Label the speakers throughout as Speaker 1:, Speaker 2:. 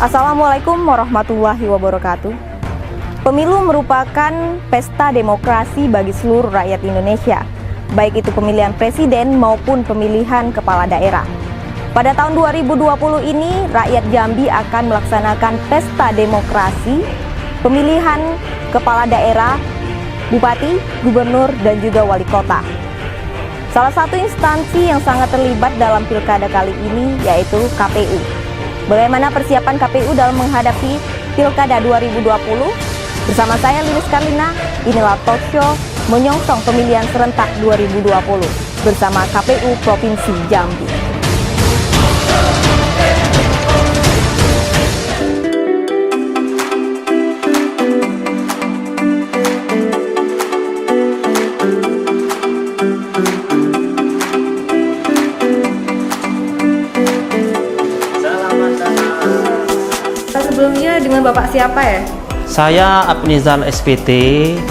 Speaker 1: Assalamualaikum warahmatullahi wabarakatuh. Pemilu merupakan pesta demokrasi bagi seluruh rakyat Indonesia, baik itu pemilihan presiden maupun pemilihan kepala daerah. Pada tahun 2020 ini, rakyat Jambi akan melaksanakan pesta demokrasi, pemilihan kepala daerah, bupati, gubernur, dan juga wali kota. Salah satu instansi yang sangat terlibat dalam pilkada kali ini yaitu KPU. Bagaimana persiapan KPU dalam menghadapi pilkada 2020? Bersama saya Lilis Karlina, inilah talk show menyongsong pemilihan serentak 2020 bersama KPU Provinsi Jambi. Sebelumnya dengan Bapak siapa ya?
Speaker 2: Saya Apnizal SPT,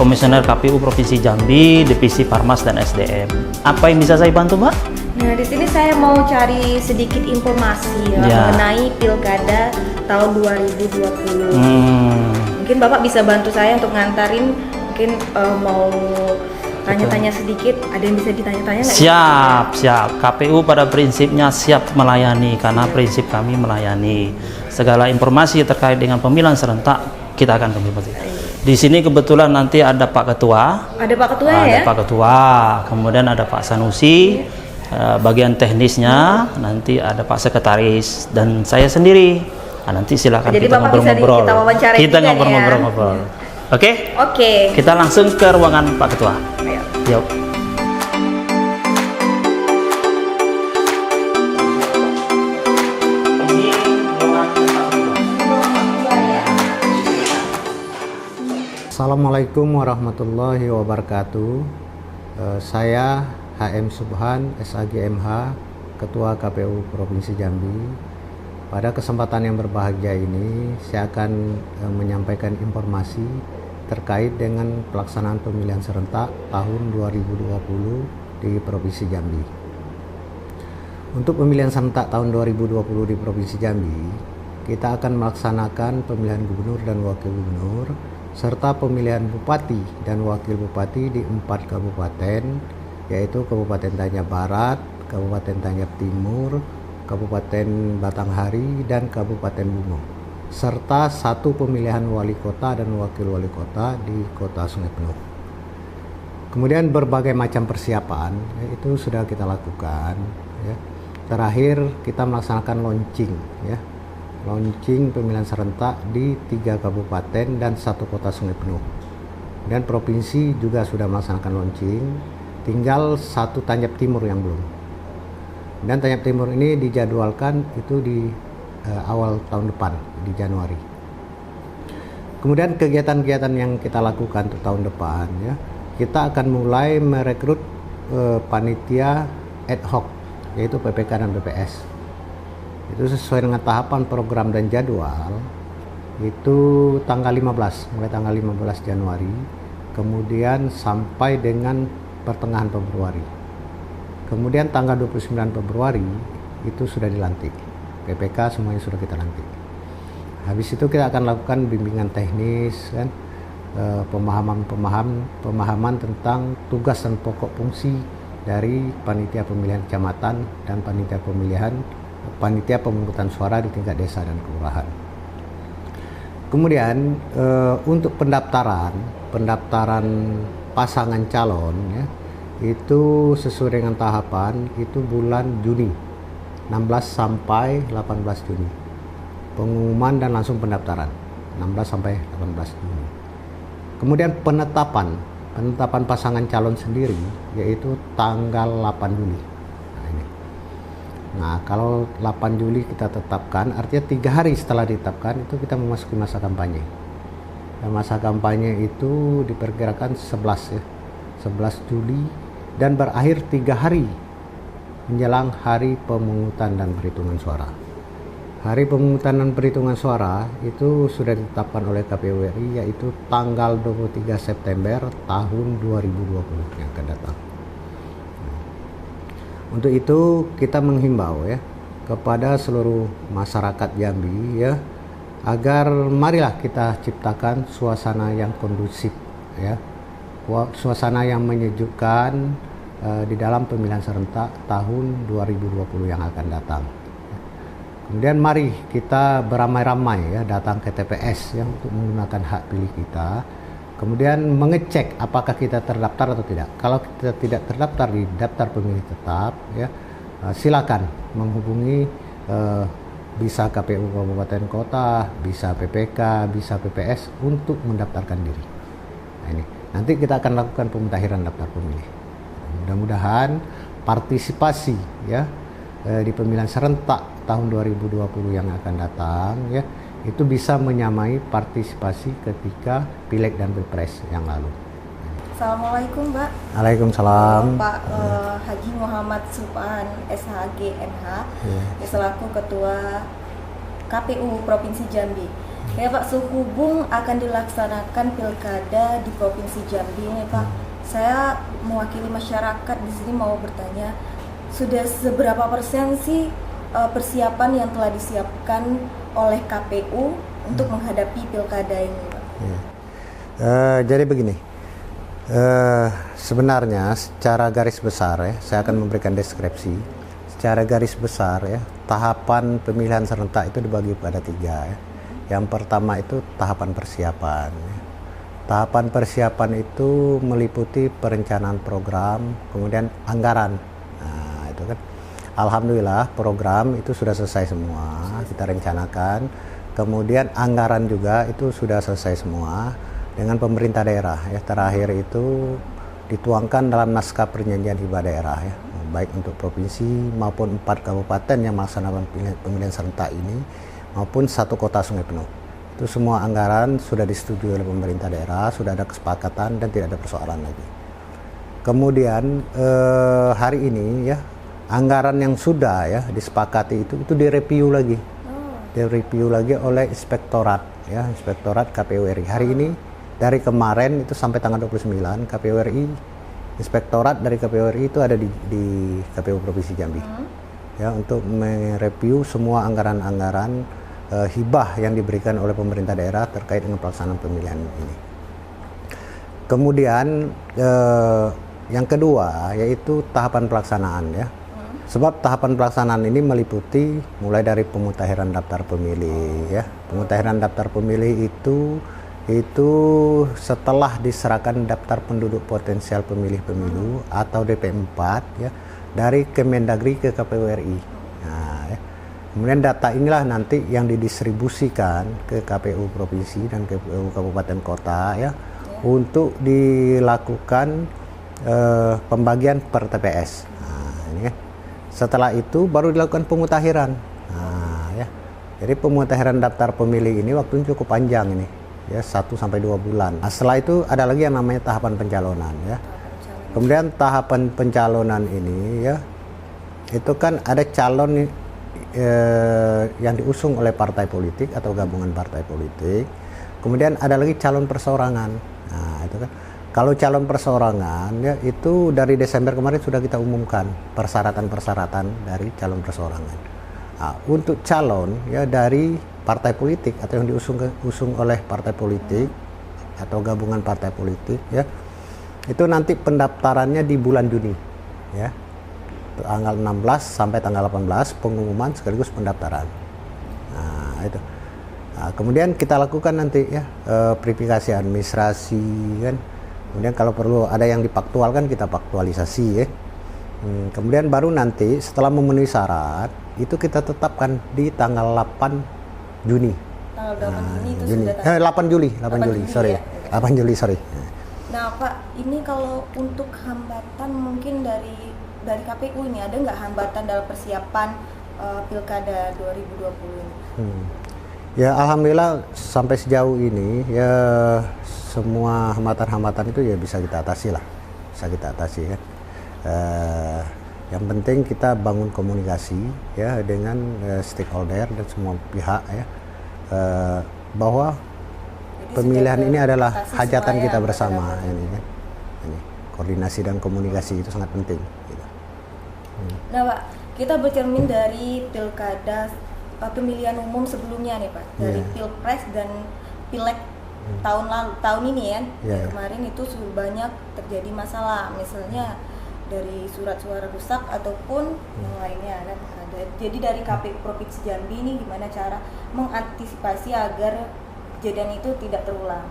Speaker 2: Komisioner KPU Provinsi Jambi, Divisi Parmas dan SDM. Apa yang bisa saya bantu, Mbak?
Speaker 1: Nah, di sini saya mau cari sedikit informasi mengenai pilkada tahun 2020. Mungkin Bapak bisa bantu saya untuk ngantarin, mungkin mau tanya-tanya sedikit, ada yang bisa ditanya-tanya nggak?
Speaker 2: Siap. KPU pada prinsipnya siap melayani, karena prinsip kami melayani. Segala informasi terkait dengan pemilihan serentak, kita akan kami bantu. Di sini kebetulan nanti ada Pak Ketua.
Speaker 1: Ada Pak Ketua ya?
Speaker 2: Ada Pak Ketua, kemudian ada Pak Sanusi, bagian teknisnya, nanti ada Pak Sekretaris, dan saya sendiri. Nah, nanti silakan
Speaker 1: jadi
Speaker 2: kita ngobrol-ngobrol. Kita ngobrol-ngobrol. Oke?
Speaker 1: Oke.
Speaker 2: Kita langsung ke ruangan Pak Ketua.
Speaker 1: Ayo.
Speaker 2: Yuk.
Speaker 3: Assalamualaikum warahmatullahi wabarakatuh. Saya HM Subhan, SAGMH, Ketua KPU Provinsi Jambi. Pada kesempatan yang berbahagia ini, saya akan menyampaikan informasi terkait dengan pelaksanaan pemilihan serentak tahun 2020 di Provinsi Jambi. Untuk pemilihan serentak tahun 2020 di Provinsi Jambi, kita akan melaksanakan pemilihan gubernur dan wakil gubernur, serta pemilihan bupati dan wakil bupati di 4 kabupaten, yaitu Kabupaten Tanyap Barat, Kabupaten Tanyap Timur, Kabupaten Batanghari, dan Kabupaten Bungo, serta 1 pemilihan wali kota dan wakil wali kota di Kota Sungai Penuh. Kemudian berbagai macam persiapan itu sudah kita lakukan. Ya. Terakhir kita melaksanakan launching, launching pemilihan serentak di 3 kabupaten dan 1 kota Sungai Penuh. Dan provinsi juga sudah melaksanakan launching, tinggal 1 Tanyap Timur yang belum. Dan Tanyap Timur ini dijadwalkan itu di awal tahun depan, di Januari. Kemudian kegiatan-kegiatan yang kita lakukan untuk tahun depan, kita akan mulai merekrut panitia ad hoc, yaitu PPK dan BPS. Itu sesuai dengan tahapan program dan jadwal, itu tanggal 15, mulai tanggal 15 Januari, kemudian sampai dengan pertengahan Februari. Kemudian tanggal 29 Februari itu sudah dilantik. PPK semuanya sudah kita lantik. Habis itu kita akan lakukan bimbingan teknis, pemahaman tentang tugas dan pokok fungsi dari panitia pemilihan kecamatan dan panitia pemungutan suara di tingkat desa dan kelurahan. Kemudian untuk pendaftaran pasangan calon, itu sesuai dengan tahapan itu bulan Juni, 16 sampai 18 Juni. Pengumuman dan langsung pendaftaran 16 sampai 18 Juni. Kemudian penetapan pasangan calon sendiri yaitu tanggal 8 Juli. Nah, kalau 8 Juli kita tetapkan, artinya 3 hari setelah ditetapkan itu kita memasuki masa kampanye. Dan masa kampanye itu diperkirakan 11 Juli dan berakhir 3 hari menjelang hari pemungutan dan perhitungan suara. Hari pemungutan dan perhitungan suara itu sudah ditetapkan oleh KPU RI, yaitu tanggal 23 September tahun 2020 yang akan datang. Untuk itu kita menghimbau kepada seluruh masyarakat Jambi agar marilah kita ciptakan suasana yang kondusif, ya, suasana yang menyejukkan di dalam pemilihan serentak tahun 2020 yang akan datang. Kemudian mari kita beramai-ramai ya datang ke TPS ya untuk menggunakan hak pilih kita. Kemudian mengecek apakah kita terdaftar atau tidak. Kalau kita tidak terdaftar di daftar pemilih tetap, ya silakan menghubungi bisa KPU Kabupaten Kota, bisa PPK, bisa PPS untuk mendaftarkan diri. Nah, ini nanti kita akan lakukan pemutahiran daftar pemilih. Mudah-mudahan partisipasi ya di pemilihan serentak tahun 2020 yang akan datang ya itu bisa menyamai partisipasi ketika Pileg dan Pilpres yang lalu.
Speaker 1: Assalamualaikum, Mbak.
Speaker 3: Waalaikumsalam.
Speaker 1: Pak Haji Muhammad Subhan SHG MH selaku Ketua KPU Provinsi Jambi. Ya Pak, sehubung akan dilaksanakan pilkada di Provinsi Jambi ini Pak, saya mewakili masyarakat di sini mau bertanya, sudah seberapa persen sih persiapan yang telah disiapkan oleh KPU untuk menghadapi pilkada ini, Pak?
Speaker 3: Jadi begini, sebenarnya secara garis besar ya, saya akan memberikan deskripsi. Secara garis besar ya, tahapan pemilihan serentak itu dibagi pada 3 ya. Yang pertama itu tahapan persiapan. Tahapan persiapan itu meliputi perencanaan program, kemudian anggaran. Nah, itu kan. Alhamdulillah program itu sudah selesai semua, kita rencanakan. Kemudian anggaran juga itu sudah selesai semua dengan pemerintah daerah ya. Terakhir itu dituangkan dalam naskah perjanjian hibah daerah ya, baik untuk provinsi maupun 4 kabupaten yang melaksanakan pemilihan serentak ini maupun 1 kota Sungai Penuh. Itu semua anggaran sudah disetujui oleh pemerintah daerah, sudah ada kesepakatan dan tidak ada persoalan lagi. Kemudian hari ini ya anggaran yang sudah ya disepakati itu direview lagi, direview lagi oleh inspektorat ya, inspektorat KPU RI. Hari ini dari kemarin itu sampai tanggal 29 KPU RI, inspektorat dari KPU RI itu ada di KPU Provinsi Jambi ya untuk mereview semua anggaran-anggaran hibah yang diberikan oleh pemerintah daerah terkait dengan pelaksanaan pemilihan ini. Kemudian yang kedua yaitu tahapan pelaksanaan ya. Sebab tahapan pelaksanaan ini meliputi mulai dari pemutahiran daftar pemilih ya. Pemutahiran daftar pemilih itu setelah diserahkan daftar penduduk potensial pemilih pemilu atau DP4 ya dari Kemendagri ke KPU RI. Nah, ya. Kemudian data inilah nanti yang didistribusikan ke KPU provinsi dan KPU kabupaten kota ya untuk dilakukan pembagian per TPS. Nah, ini kan. Setelah itu baru dilakukan pemutahiran. Nah, ya. Jadi pemutahiran daftar pemilih ini waktunya cukup panjang ini, ya 1 sampai 2 bulan. Nah, setelah itu ada lagi yang namanya tahapan pencalonan ya. Kemudian tahapan pencalonan ini ya, itu kan ada calon yang diusung oleh partai politik atau gabungan partai politik. Kemudian ada lagi calon perseorangan. Nah, itu kan. Kalau calon perseorangan ya itu dari Desember kemarin sudah kita umumkan persyaratan-persyaratan dari calon perseorangan. Nah, untuk calon ya dari partai politik atau yang diusung oleh partai politik atau gabungan partai politik ya itu nanti pendaftarannya di bulan Juni ya, tanggal 16 sampai tanggal 18 pengumuman sekaligus pendaftaran. Nah, itu. Nah, kemudian kita lakukan nanti ya verifikasi administrasi kan. Kemudian kalau perlu ada yang dipaktualkan kita paktualisasi ya. Kemudian baru nanti setelah memenuhi syarat itu kita tetapkan di tanggal 8 Juni.
Speaker 1: Tanggal 8 Juni itu
Speaker 3: Juni.
Speaker 1: sudah
Speaker 3: 8 Juli, 8 Juli, sorry.
Speaker 1: Ya.
Speaker 3: 8 Juli, sorry.
Speaker 1: Nah Pak, ini kalau untuk hambatan mungkin dari KPU ini ada nggak hambatan dalam persiapan pilkada 2020 ini?
Speaker 3: Ya alhamdulillah sampai sejauh ini ya semua hambatan-hambatan itu ya bisa kita atasi lah, bisa kita atasi kan. Yang penting kita bangun komunikasi ya dengan stakeholder dan semua pihak ya bahwa pemilihan ini adalah hajatan kita bersama ini kan. Ini koordinasi dan komunikasi itu sangat penting. Gitu.
Speaker 1: Nah Pak, kita bercermin dari pilkada pemilihan umum sebelumnya nih Pak, dari
Speaker 3: Iya.
Speaker 1: Pilpres dan Pileg tahun ini ya.
Speaker 3: Iya.
Speaker 1: Kemarin itu banyak terjadi masalah, misalnya dari surat suara rusak ataupun yang lainnya ada. Jadi dari KPU Provinsi Jambi ini gimana cara mengantisipasi agar kejadian itu tidak terulang?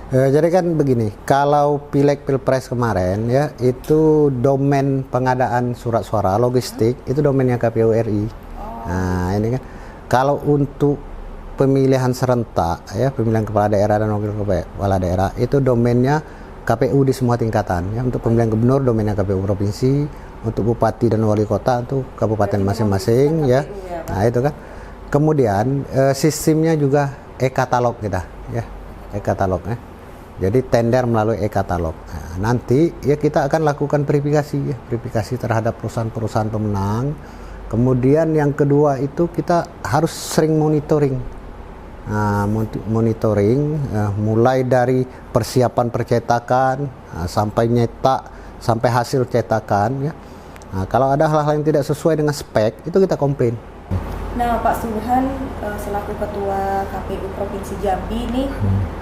Speaker 3: Jadi kan begini, kalau Pileg Pilpres kemarin ya itu domain pengadaan surat suara logistik itu domainnya KPU RI. Nah ini kan kalau untuk pemilihan serentak ya pemilihan kepala daerah dan wakil kepala daerah itu domainnya KPU di semua tingkatan ya. Untuk pemilihan gubernur domainnya KPU provinsi, untuk bupati dan wali kota untuk kabupaten masing-masing ya. Nah itu kan. Kemudian sistemnya juga e-katalog kita ya, e-katalog ya. Jadi tender melalui e-katalog. Nah, nanti ya kita akan lakukan verifikasi ya, verifikasi terhadap perusahaan-perusahaan pemenang. Kemudian yang kedua itu kita harus sering monitoring. Nah, monitoring mulai dari persiapan percetakan sampai nyetak sampai hasil cetakan ya. Nah, kalau ada hal-hal yang tidak sesuai dengan spek itu kita komplain.
Speaker 1: Nah, Pak Subhan selaku Ketua KPU Provinsi Jambi ini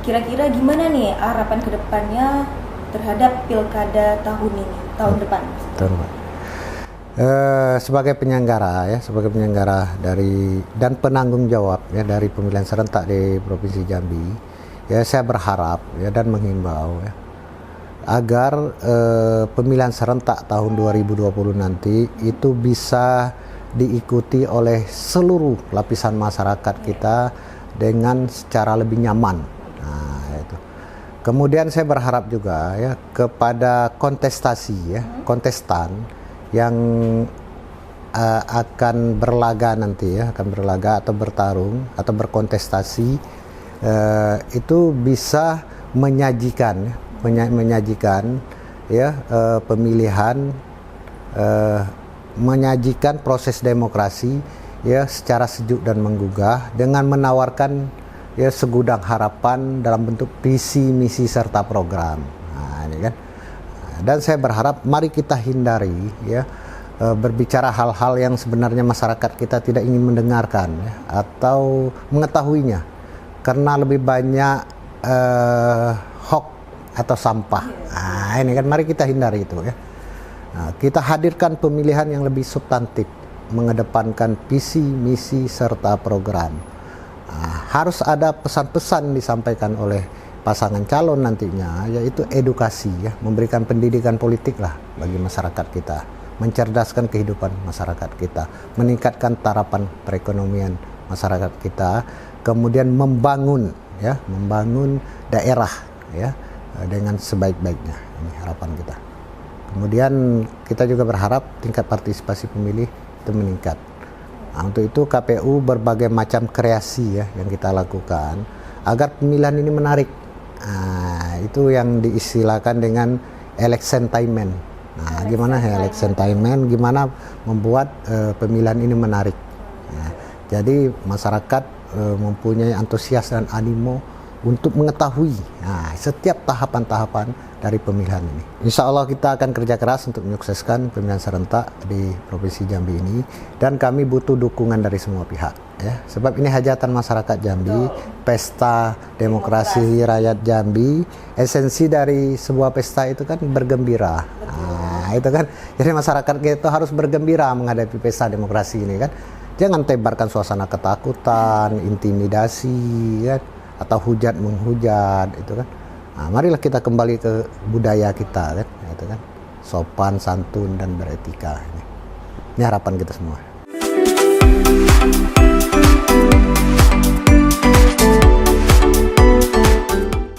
Speaker 1: kira-kira gimana nih harapan kedepannya terhadap pilkada tahun ini, tahun depan?
Speaker 3: Sebagai penyelenggara ya, sebagai penyelenggara dari dan penanggung jawab ya dari pemilihan serentak di Provinsi Jambi, ya saya berharap ya dan menghimbau ya agar pemilihan serentak tahun 2020 nanti itu bisa diikuti oleh seluruh lapisan masyarakat kita dengan secara lebih nyaman. Nah, itu. Kemudian saya berharap juga ya kepada kontestasi ya, kontestan yang akan berlaga nanti ya, akan berlaga atau bertarung atau berkontestasi itu bisa menyajikan ya pemilihan menyajikan proses demokrasi ya secara sejuk dan menggugah dengan menawarkan ya segudang harapan dalam bentuk visi, misi serta program. Nah, ini kan. Dan saya berharap mari kita hindari ya berbicara hal-hal yang sebenarnya masyarakat kita tidak ingin mendengarkan ya, atau mengetahuinya karena lebih banyak hoax atau sampah. Nah, ini kan mari kita hindari itu ya. Nah, kita hadirkan pemilihan yang lebih substantif, mengedepankan visi, misi, serta program. Nah, harus ada pesan-pesan disampaikan oleh pasangan calon nantinya, yaitu edukasi, ya, memberikan pendidikan politik lah bagi masyarakat kita, mencerdaskan kehidupan masyarakat kita, meningkatkan tarapan perekonomian masyarakat kita, kemudian membangun daerah, ya, dengan sebaik-baiknya. Ini harapan kita. Kemudian kita juga berharap tingkat partisipasi pemilih itu meningkat. Nah, untuk itu KPU berbagai macam kreasi ya yang kita lakukan agar pemilihan ini menarik. Nah, itu yang diistilahkan dengan eleksentainment. Nah, gimana ya eleksentainment? Gimana membuat pemilihan ini menarik? Nah, jadi masyarakat mempunyai antusias dan animo untuk mengetahui setiap tahapan-tahapan dari pemilihan ini. Insya Allah kita akan kerja keras untuk menyukseskan pemilihan serentak di Provinsi Jambi ini, dan kami butuh dukungan dari semua pihak, ya. Sebab ini hajatan masyarakat Jambi, pesta demokrasi rakyat Jambi. Esensi dari sebuah pesta itu kan bergembira. Nah, itu kan. Jadi masyarakat kita harus bergembira menghadapi pesta demokrasi ini kan. Jangan tebarkan suasana ketakutan, intimidasi, ya, atau hujat menghujat, itu kan. Nah, marilah kita kembali ke budaya kita, kan, gitu kan, sopan, santun, dan beretika. Ini harapan kita semua.